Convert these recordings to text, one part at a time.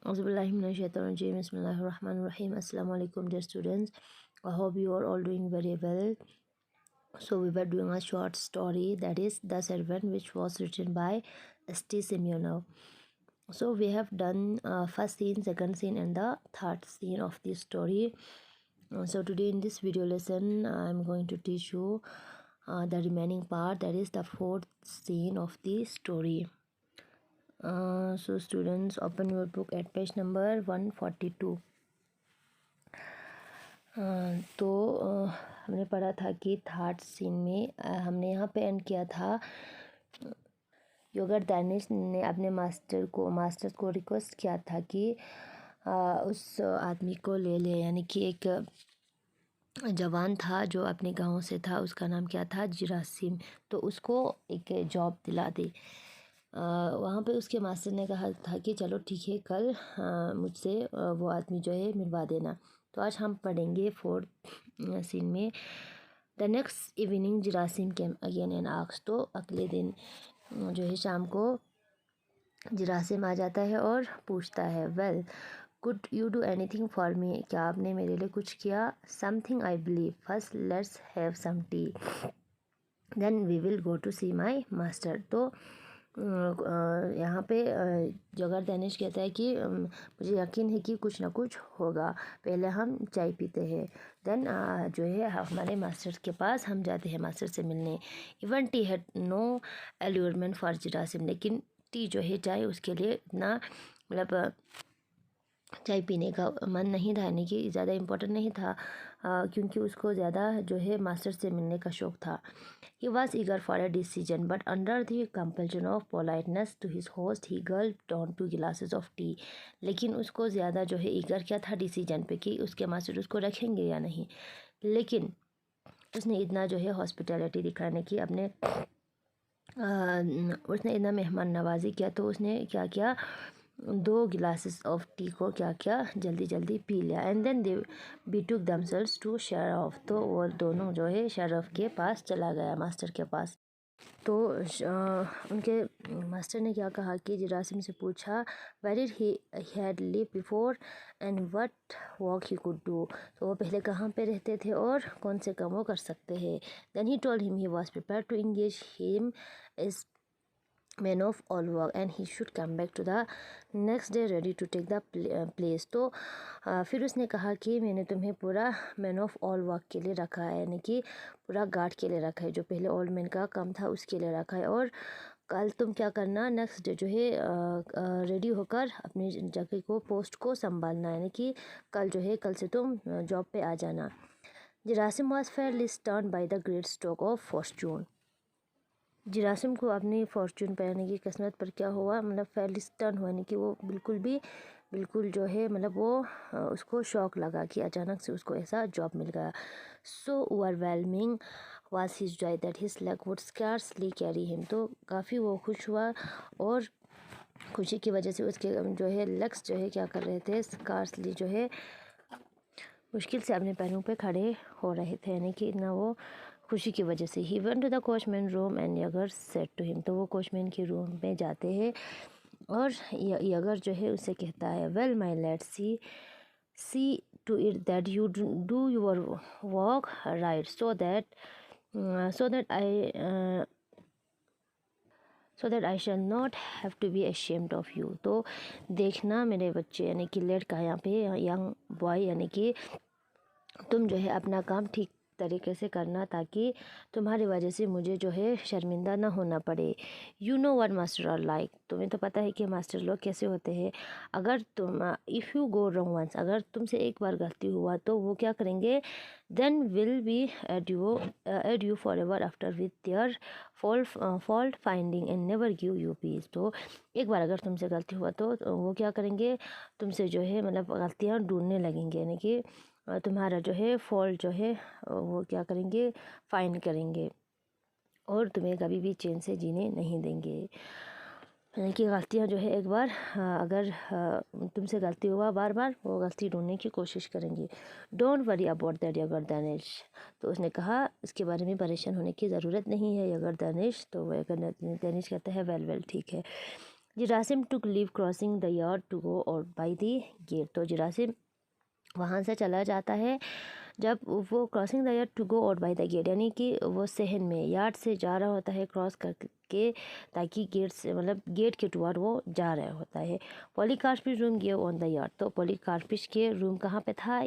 Bismillahirrahmanirrahim. Assalamu alaikum, dear students. I hope you are all doing very well. So we were doing a short story, that is The Servant, which was written by S.T. Semyonov. So we have done first scene, second scene, and the third scene of this story. So today in this video lesson, I'm going to teach you the remaining part, that is the fourth scene of the story. So students, open your book at page number 142. तो हमने पढ़ा था कि third scene में हमने यहाँ पे and किया था। योगर दानिश ने अपने मास्टर को रिक्वेस्ट किया था कि उस आदमी को ले ले, यानी कि एक जवान था जो अपने गांव से था, उसका नाम क्या था, जिरासिम, तो उसको एक जॉब दिला दे। वहाँ पे उसके मास्टर ने कहा था कि चलो ठीक है, कल मुझसे वो आदमी जो है मिलवा देना। तो आज हम पढ़ेंगे फोर्थ सीन में। The next evening Gerasim came again and asks, तो अगले दिन जो है शाम को जिरासिम आ जाता है और पूछता है, well could you do anything for me, क्या आपने मेरे लिए कुछ किया? Something I believe, first let's have some tea, then we will go to see my master. तो यहाँ पे जोगर दानिश कहता है कि मुझे यकीन है कि कुछ ना कुछ होगा, पहले हम चाय पीते हैं, देन जो है हमारे मास्टर के पास हम जाते हैं मास्टर से मिलने। Even tea had no allurement for Gerasim, लेकिन टी जो है चाय उसके लिए इतना मतलब चाय पीने का मन नहीं था, यानी कि ज़्यादा इम्पोर्टेंट नहीं था, क्योंकि उसको ज़्यादा जो है मास्टर से मिलने का शौक़ था। He was eager for a decision, but under the compulsion of politeness to his host, he gulped down 2 glasses of tea. लेकिन उसको ज़्यादा जो है ईगर क्या था डिसीजन पे कि उसके मास्टर उसको रखेंगे या नहीं। लेकिन उसने इतना जो है हॉस्पिटैलिटी दिखाने की अपने उसने इतना मेहमान नवाजी किया, तो उसने क्या किया, 2 गिलासेस ऑफ टी को क्या किया, जल्दी जल्दी पी लिया। And then they betook themselves to शरीफ, तो वो दोनों जो है शरीफ के पास चला गया, मास्टर के पास। तो उनके मास्टर ने क्या कहा कि जिरासिम से पूछा, where did he had live before and what work he could do, तो वो पहले कहाँ पे रहते थे और कौन से काम वो कर सकते हैं। Then he told him he was prepared to engage him is man of all work and he should come back to the next day ready to take the place. तो फिर उसने कहा कि मैंने तुम्हें पूरा मैन ऑफ ऑल वर्क के लिए रखा है, यानी कि पूरा गार्ड के लिए रखा है, जो पहले ओल्ड मैन का काम था उसके लिए रखा है, और कल तुम क्या करना, नेक्स्ट डे जो है रेडी होकर अपनी जगह को, पोस्ट को संभालना, यानी कि कल जो है, कल से तुम जॉब पे आ जाना। Gerasim was fairly stern by the great stroke of fortune. Gerasim को अपनी फॉर्चून पर, यानी कि किस्मत पर क्या हुआ, मतलब फेयरली स्टर्न हुआ, यानी कि वो बिल्कुल जो है मतलब वो उसको शौक लगा कि अचानक से उसको ऐसा जॉब मिल गया। सो overwhelming was his Joy that his leg would scarcely carry him, तो काफ़ी वो खुश हुआ, और खुशी की वजह से उसके जो है लेग्स जो है क्या कर रहे थे, स्कार्सली जो है मुश्किल से अपने पैरों पे खड़े हो रहे थे, यानी कि इतना वो खुशी की वजह से। He went to the coachman room and Yegor said to him, तो वो कोचमैन के रूम में जाते हैं और यगर जो है उससे कहता है, well my let see to it that you do your work right, so that I shall not have to be ashamed of you. तो देखना मेरे बच्चे, यानी कि लेट का यहाँ पे यंग बॉय, यानी कि तुम जो है अपना काम ठीक तरीके से करना, ताकि तुम्हारी वजह से मुझे जो है शर्मिंदा ना होना पड़े। You know what master are like, तुम्हें तो पता है कि मास्टर लोग कैसे होते हैं। अगर तुम if you go wrong once, अगर तुमसे एक बार गलती हुआ तो वो क्या करेंगे, then will be at you for ever after with their fault finding and never give you peace. तो एक बार अगर तुमसे गलती हुआ तो वो क्या करेंगे, तुमसे जो है मतलब गलतियाँ ढूंढने लगेंगे, यानी कि तुम्हारा जो है फॉल्ट जो है वो क्या करेंगे, फाइन करेंगे, और तुम्हें कभी भी चैन से जीने नहीं देंगे। यानी कि गलतियाँ जो है एक बार अगर तुमसे गलती हुआ बार बार, वो गलती ढूंढने की कोशिश करेंगे। Don't worry about that Yegor Danish, तो उसने कहा इसके बारे में परेशान होने की ज़रूरत नहीं है यगर दानिश। तो वो यगर दानिश कहता है, वेल ठीक है। Gerasim took leave crossing the yard to go और बाई द गेट। तो जिरासिम वहाँ से चला जाता है जब वो crossing the yard to go और बाई द गेट, यानी कि वो सहन में यार्ड से जा रहा होता है क्रॉस करके, ताकि गेट से मतलब गेट के टुवर्ड वो जा रहा होता है। Polycarpus room give on the yard. तो पॉलीकार्पिस के रूम कहाँ पे था?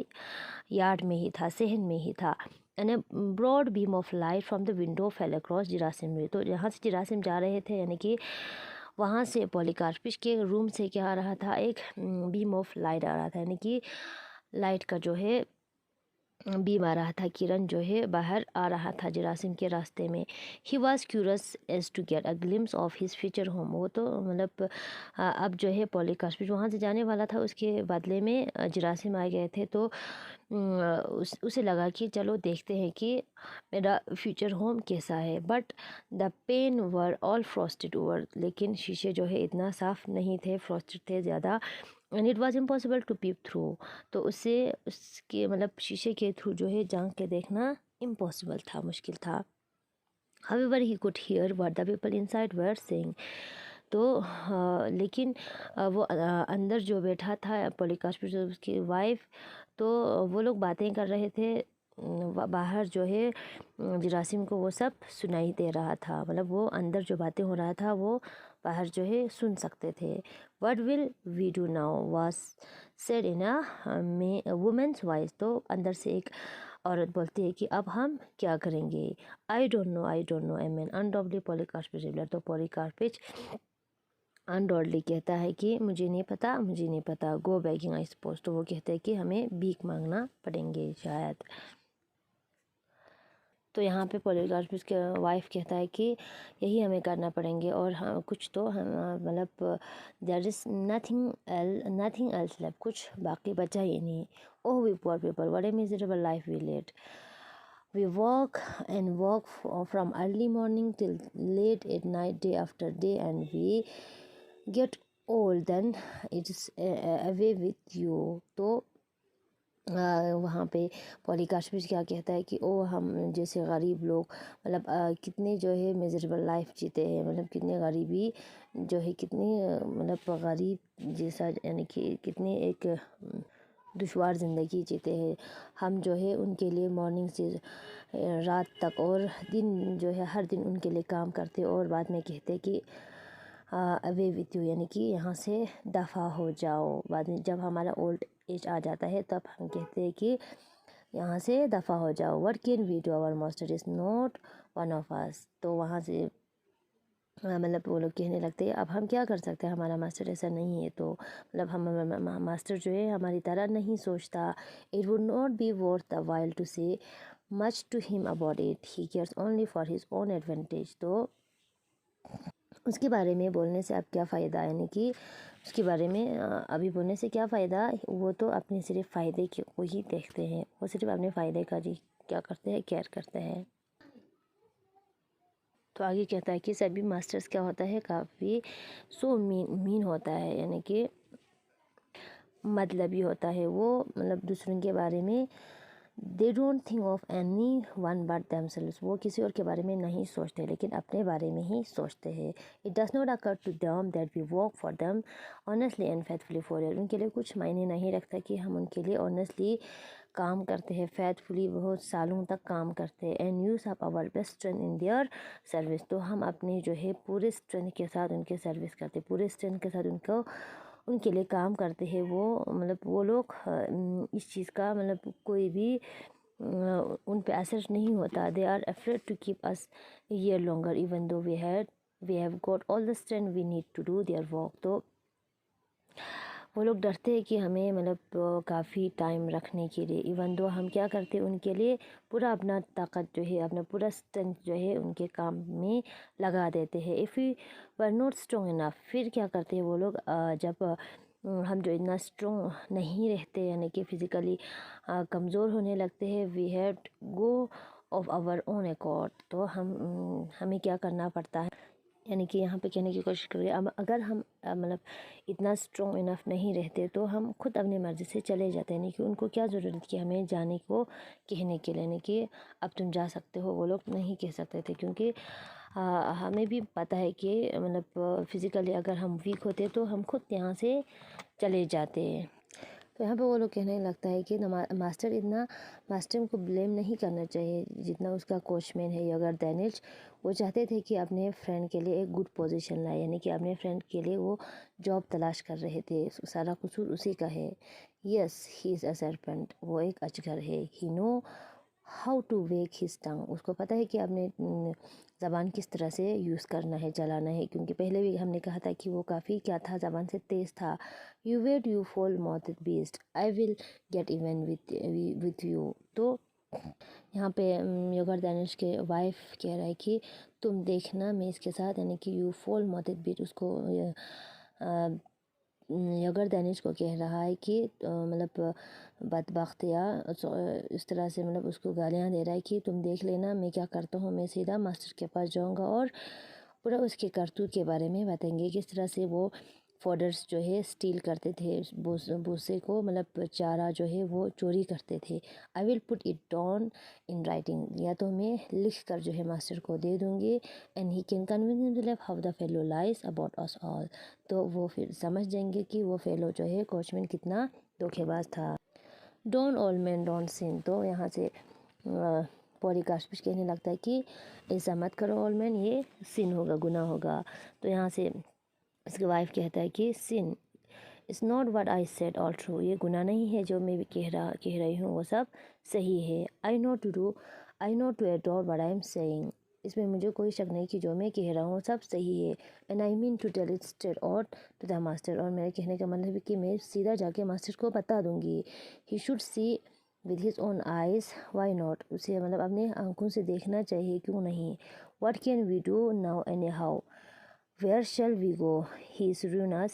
यार्ड में ही था, सहन में ही था। And a broad beam of light from the window fell across Gerasim में। तो जहाँ से जिरासिम जा रहे थे, यानी कि वहाँ से पॉलीकार्पिस के रूम से क्या आ रहा था? एक बीम ऑफ लाइट आ रहा था, यानी कि लाइट का जो है बीम आ रहा था, किरण जो है बाहर आ रहा था जिरासिम के रास्ते में। He was curious as to get a glimpse of his future home. वो तो मतलब अब जो है पॉलीकार्पिस वहाँ से जाने वाला था, उसके बदले में जिरासिम आ गए थे। तो उसे लगा कि चलो देखते हैं कि मेरा फ्यूचर होम कैसा है। But the pane were all frosted over. लेकिन शीशे जो है इतना साफ़ नहीं थे, फ्रॉस्टेड थे ज़्यादा। And it was impossible to peep through. तो उससे उसके मतलब शीशे के थ्रू जो है झांक के देखना इम्पॉसिबल था, मुश्किल था। However, he could hear what the people inside were saying. तो लेकिन वो अंदर जो बैठा था पॉलीकार्पिस उसकी वाइफ, तो वो लोग बातें कर रहे थे। बाहर जो है जिरासिम को वो सब सुनाई दे रहा था, मतलब वो अंदर जो बातें हो रहा था वो बाहर जो है सुन सकते थे। What will we do now was said in a woman's voice। तो अंदर से एक औरत बोलती है कि अब हम क्या करेंगे? I don't know, I don't know, I mean undoubtedly Polycarpus replied. तो पॉलीकार्पिस अनडॉडली कहता है कि मुझे नहीं पता, मुझे नहीं पता। गो बैगिंग आई सपोज। तो वो कहते हैं कि हमें भीख मांगना पड़ेंगे शायद। तो यहाँ पे पॉलीकार्पिस के वाइफ कहता है कि यही हमें करना पड़ेंगे, और हाँ कुछ तो हम मतलब there is nothing else left, कुछ बाकी बचा ही नहीं। Oh we poor people, what a miserable life we led. We walk and walk from early morning till late at night, day after day, and we get old, then it's away with you। तो वहाँ पे पॉलीकार्पिस क्या कहता है कि ओ हम जैसे गरीब लोग मतलब कितने जो है मिजरेबल लाइफ जीते हैं, मतलब कितने गरीबी जो है, कितनी मतलब गरीब जैसा, यानी कि कितनी एक दुश्वार ज़िंदगी जीते हैं हम जो है उनके लिए। मॉर्निंग से रात तक और दिन जो है हर दिन उनके लिए काम करते, और बाद में कहते कि अवे विथ यू, यानी कि यहाँ से दफ़ा हो जाओ। बाद में जब हमारा ओल्ड एज आ जाता है तब हम कहते हैं कि यहाँ से दफ़ा हो जाओ। What can we do, our master is not one of us. तो वहाँ से मतलब वो लोग कहने लगते हैं अब हम क्या कर सकते हैं, हमारा मास्टर ऐसा नहीं है। तो मतलब हम मास्टर जो है हमारी तरह नहीं सोचता। It would not be worth the while to say much to him about it, he cares only for his own advantage. तो उसके बारे में बोलने से अब क्या फ़ायदा, यानी कि उसके बारे में अभी बोलने से क्या फ़ायदा, वो तो अपने सिर्फ फ़ायदे को ही देखते हैं, वो सिर्फ अपने फ़ायदे का जी क्या करते हैं, केयर करते हैं। तो आगे कहता है कि सभी मास्टर्स क्या होता है, काफ़ी सो मीन होता है, यानी कि मतलबी होता है वो, मतलब दूसरों के बारे में they don't think of any one but themselves. वो किसी और के बारे में नहीं सोचते लेकिन अपने बारे में ही सोचते हैं। It does not occur to them that we work for them honestly and faithfully for year. उनके लिए कुछ मायने नहीं रखता कि हम उनके लिए ऑनेस्टली काम करते हैं, फेथफुली बहुत सालों तक काम करते हैं। And use up our best strength in their service. तो हम अपने जो है पूरे स्ट्रेंथ के साथ उनके सर्विस करते, पूरे स्ट्रेंथ के साथ उनको उनके लिए काम करते हैं। वो मतलब वो लोग इस चीज़ का मतलब कोई भी उन पे असर नहीं होता। They are afraid to keep us year longer even though we have got all the strength we need to do their work. तो वो लोग डरते हैं कि हमें मतलब काफ़ी टाइम रखने के लिए, इवन दो हम क्या करते हैं उनके लिए पूरा अपना ताकत जो है, अपना पूरा स्ट्रेंथ जो है उनके काम में लगा देते हैं। If you were not strong enough, फिर क्या करते हैं वो लोग जब हम जो इतना स्ट्रॉन्ग नहीं रहते, यानी कि फ़िज़िकली कमज़ोर होने लगते हैं, we have go of our own accord. तो हमें क्या करना पड़ता है, यानी कि यहाँ पे कहने की कोशिश करिए, अब अगर हम मतलब इतना स्ट्रॉन्ग इनफ नहीं रहते तो हम खुद अपनी मर्ज़ी से चले जाते हैं, यानी कि उनको क्या ज़रूरत कि हमें जाने को कहने के लिए, यानी कि अब तुम जा सकते हो, वो लोग नहीं कह सकते थे, क्योंकि हमें भी पता है कि मतलब फिज़िकली अगर हम वीक होते तो हम खुद यहाँ से चले जाते। तो यहाँ पे वो लोग कहने लगता है कि मास्टर को ब्लेम नहीं करना चाहिए जितना उसका कोचमैन है अगर दैनिश। वो चाहते थे कि अपने फ्रेंड के लिए एक गुड पोजीशन लाए, यानी कि अपने फ्रेंड के लिए वो जॉब तलाश कर रहे थे, सारा कसूर उसी का है। Yes he is a serpent, वो एक अजगर है। He know how to wag his tongue, उसको पता है कि अपने ज़बान किस तरह से यूज़ करना है, चलाना है, क्योंकि पहले भी हमने कहा था कि वो काफ़ी क्या था, ज़बान से तेज़ था। You wait you foul mouth beast, I will get even with you. तो यहाँ पे योगर दानिश के वाइफ कह रहा है कि तुम देखना मैं इसके साथ, यानी कि यू फॉल माउथ बीट, उसको योगर दानिश को कह रहा है कि मतलब बदबख्त या इस तरह से मतलब उसको गालियाँ दे रहा है कि तुम देख लेना मैं क्या करता हूँ, मैं सीधा मास्टर के पास जाऊँगा और पूरा उसके करतूत के बारे में बताएंगे, किस तरह से वो फॉडर्स जो है स्टील करते थे, भूसे को मतलब चारा जो है वो चोरी करते थे। I will put it down in writing, या तो मैं लिख कर जो है मास्टर को दे दूँगी, and he can conveniently how the fellow lies about us all. तो वो फिर समझ जाएंगे कि वो फेलो जो है कोचमैन कितना धोखेबाज था। डोंट ऑल मैन डोंट सिन, तो यहाँ से पॉलीकार्पस कहने लगता है कि ऐसा मत करो ऑल मैन, ये सिन होगा, गुनाह होगा। तो यहाँ से इसकी वाइफ कहता है कि sin is not what I said all true, ये गुनाह नहीं है जो मैं भी कह रही हूँ वो सब सही है। I know to adore what I am saying, इसमें मुझे कोई शक नहीं कि जो मैं कह रहा हूँ सब सही है। And I mean to tell it straight out to the master, और मेरे कहने का मतलब है कि मैं सीधा जाके मास्टर को बता दूँगी। He should see with his own eyes, why not, उसे मतलब अपने आंखों से देखना चाहिए, क्यों नहीं। What can we do now anyhow, where shall we go, he is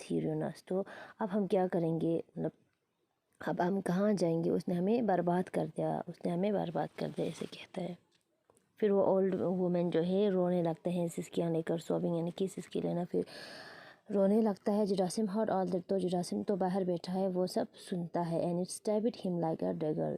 he runs, तो अब हम क्या करेंगे, मतलब अब हम कहाँ जाएंगे, उसने हमें बर्बाद कर दिया, उसने हमें बर्बाद कर दिया, ऐसे कहता है। फिर वो ओल्ड वुमेन जो है रोने लगते हैं सिसकियाँ लेकर, सोबिंग यानी कि सिसकी लेना, फिर रोने लगता है। जुरासिम हर्ड ऑल दैट, तो जुरासिम तो बाहर बैठा है वो सब सुनता है। And it stabbed him like a dagger,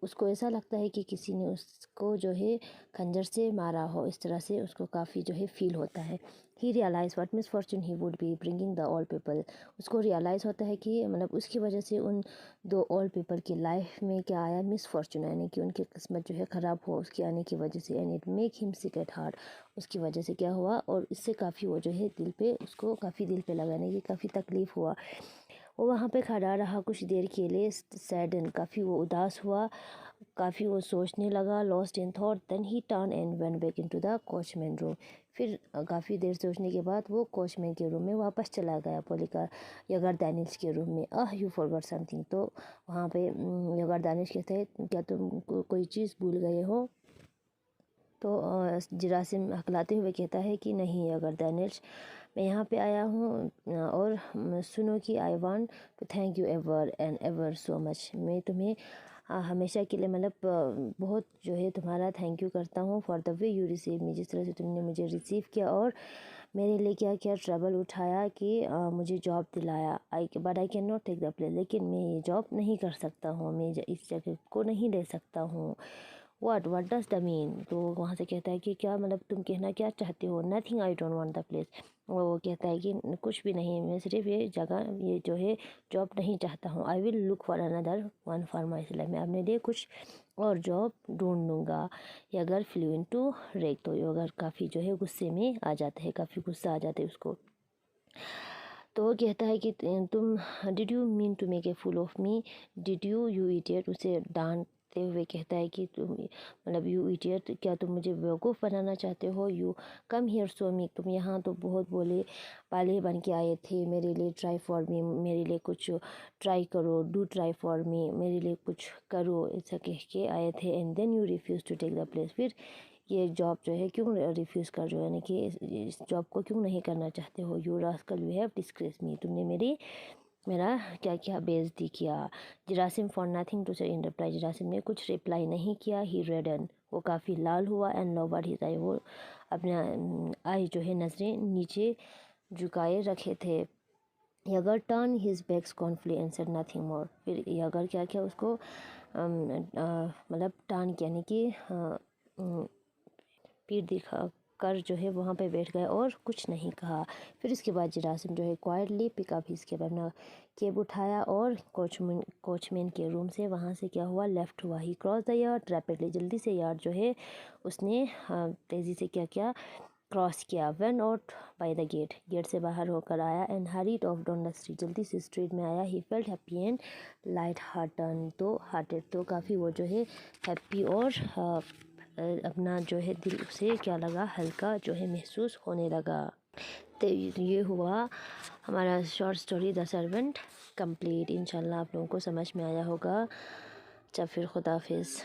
उसको ऐसा लगता है कि किसी ने उसको जो है खंजर से मारा हो, इस तरह से उसको काफ़ी जो है फील होता है। He realize what misfortune he would be bringing the all people, उसको रियलाइज़ होता है कि मतलब उसकी वजह से उन दो ऑल पीपल की लाइफ में क्या आया, मिसफॉर्चून, यानी कि उनकी किस्मत जो है ख़राब हो उसके आने की वजह से। And it make him sick at heart, उसकी वजह से क्या हुआ, और इससे काफ़ी वो जो है दिल पे, उसको काफ़ी दिल पे लगाने की काफ़ी तकलीफ़ हुआ। वो वहाँ पे खड़ा रहा कुछ देर के लिए, सैडन, काफ़ी वो उदास हुआ, काफ़ी वो सोचने लगा, lost in thought. Then he turn and went back into the coachman room, फिर काफ़ी देर सोचने के बाद वो कोचमैन के रूम में वापस चला गया, पोलिका यगर दानिश के रूम में। यू फॉरगॉट समथिंग, तो वहाँ पे यगर दानिश कहते हैं क्या तुम कोई चीज़ भूल गए हो। तो जरासिम हकलाते हुए कहता है कि नहीं अगर दानिश, मैं यहाँ पे आया हूँ और सुनो कि I want to thank you ever and ever so much, मैं तुम्हें हमेशा के लिए मतलब बहुत जो है तुम्हारा थैंक यू करता हूँ, for the way you receive me, जिस तरह से तुमने मुझे रिसीव किया और मेरे लिए क्या क्या ट्रबल उठाया कि मुझे जॉब दिलाया। But I can not take the place, लेकिन मैं ये जॉब नहीं कर सकता हूँ, मैं इस जगह को नहीं ले सकता हूँ। व्हाट डज द मीन, तो वहाँ से कहता है कि क्या मतलब तुम कहना क्या चाहते हो। Nothing, I don't want the place, वो कहता है कि कुछ भी नहीं, मैं सिर्फ ये जगह, ये जो है जॉब नहीं चाहता हूँ। I will look for another one for my self, मैं अपने लिए कुछ और जॉब ढूंढ लूँगा। अगर फ्लू इन टू रेक, तो अगर काफ़ी जो है गुस्से में आ जाता है, काफ़ी गुस्सा आ जाता है उसको। तो वो कहता है कि तुम, did you mean to make a fool of me, did you idiot, उसे डांटते हुए कहता है कि तुम मतलब यू इडियट, क्या तुम मुझे बेवकूफ़ बनाना चाहते हो। यू कम हियर सो मी, तुम यहाँ तो बहुत बोले पाले बन के आए थे, मेरे लिए ट्राई फॉर मी, मेरे लिए कुछ ट्राई करो, डू ट्राई फॉर मी, मेरे लिए कुछ करो, ऐसा कह के आए थे। And then you refuse to take the place, फिर ये जॉब जो है क्यों रिफ्यूज़ कर रहे हो, यानी कि इस जॉब को क्यों नहीं करना चाहते हो। You rascal you have disgrace me, तुमने मेरा क्या क्या बेइज्जती किया। जरासिम फॉर नथिंग टू से इन रिप्लाई, जरासिम ने कुछ रिप्लाई नहीं किया। ही रेडन, वो काफ़ी लाल हुआ एंड लोवर्ड हिज आई, वो अपना आई जो है नज़रें नीचे झुकाए रखे थे। Yegor turn his back scornfully and said nothing more, फिर यागर क्या किया उसको मतलब टर्न यानी कि पीठ दिखा कर जो है वहाँ पे बैठ गए और कुछ नहीं कहा। फिर इसके बाद जिरासिम जो है क्वाइटली पिकअप इसके बाद अपना केब उठाया और कोचमैन के रूम से वहाँ से क्या हुआ लेफ़्ट हुआ। ही क्रॉस द यार्ड रैपिडली, जल्दी से यार्ड जो है उसने तेज़ी से क्या किया क्रॉस किया। Went out by the gate, gate से बाहर होकर आया and hurried off down the street, जल्दी से स्ट्रीट में आया। He felt happy and light hearted, तो काफ़ी वो जो है हैप्पी और अपना जो है दिल से क्या लगा हल्का जो है महसूस होने लगा। तो ये हुआ हमारा short story the servant complete. इंशाल्लाह आप लोगों को समझ में आया होगा। जब फिर खुदाफिज़।